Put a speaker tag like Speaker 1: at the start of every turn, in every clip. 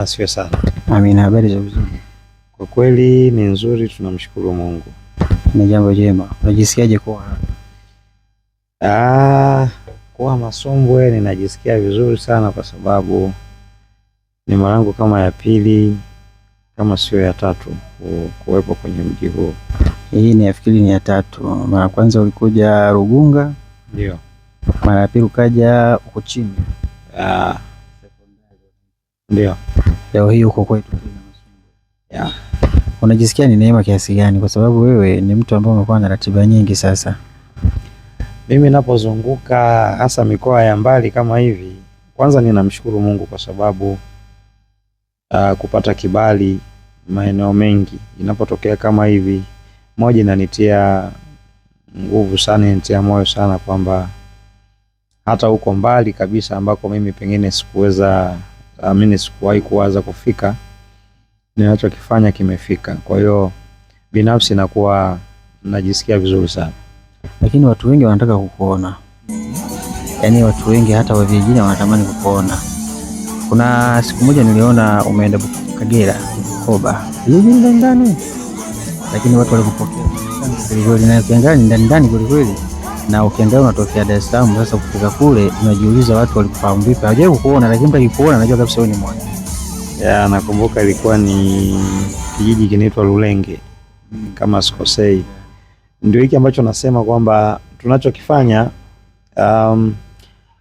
Speaker 1: Asifiwe sana.
Speaker 2: Amina. Habari za uzima?
Speaker 1: Kwa kweli ni nzuri, tunamshukuru Mungu.
Speaker 2: Ni jambo jema. Unajisikiaje kuwa hapa?
Speaker 1: Kuwa Masumbwe ninajisikia vizuri sana kwa sababu ni mara yangu kama ya pili kama sio ya tatu kuwepo kwenye mji huu.
Speaker 2: Hii ni nafikiri ni ya tatu. Mara kwanza ulikuja Rugunga.
Speaker 1: Ndio.
Speaker 2: Mara ya pili ukaja huko chini.
Speaker 1: Ndio.
Speaker 2: Leo hii uko kwetu tena Masumbwe. Unajisikia ni neema kiasi gani kwa sababu wewe ni mtu ambaye umekuwa na ratiba nyingi sasa?
Speaker 1: Mimi ninapozunguka hasa mikoa ya mbali kama hivi, kwanza ninamshukuru Mungu kwa sababu kupata kibali maeneo mengi inapotokea kama hivi, moja inanitia nguvu sana, inanitia moyo sana kwamba hata huko mbali kabisa ambako mimi pengine sikuwahi kuwaza kufika, ninachokifanya kimefika. Kwa hiyo binafsi nakuwa najisikia vizuri sana.
Speaker 2: Lakini watu wengi wanataka kukuona. Yaani watu wengi hata wa vijijini wanatamani kukuona. Kuna siku moja niliona umeenda Kagera, Koba. Vijijini ndani. Lakini watu walikupokea. Kweli na ukiangalia ndani kweli. Na ukiangalia unatokea Dar es Salaam, sasa kufika kule unajiuliza watu walikufahamu vipi? Hawajawahi kukuona, lakini mtakikuona najua kabisa wewe ni mmoja.
Speaker 1: Nakumbuka ilikuwa ni kijiji kinaitwa Lulenge kama sikosei. Ndio hiki ambacho nasema kwamba tunachokifanya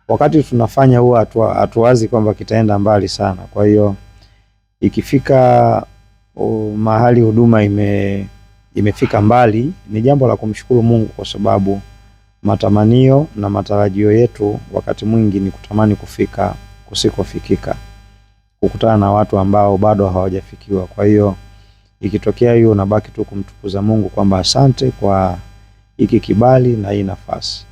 Speaker 1: wakati tunafanya huwa hatuwazi kwamba kitaenda mbali sana. Kwa hiyo ikifika mahali huduma imefika mbali, ni jambo la kumshukuru Mungu kwa sababu matamanio na matarajio yetu wakati mwingi ni kutamani kufika kusikofikika, kukutana na watu ambao bado hawajafikiwa. Kwa hiyo ikitokea hiyo, unabaki tu kumtukuza Mungu kwamba asante kwa hiki kibali na hii nafasi.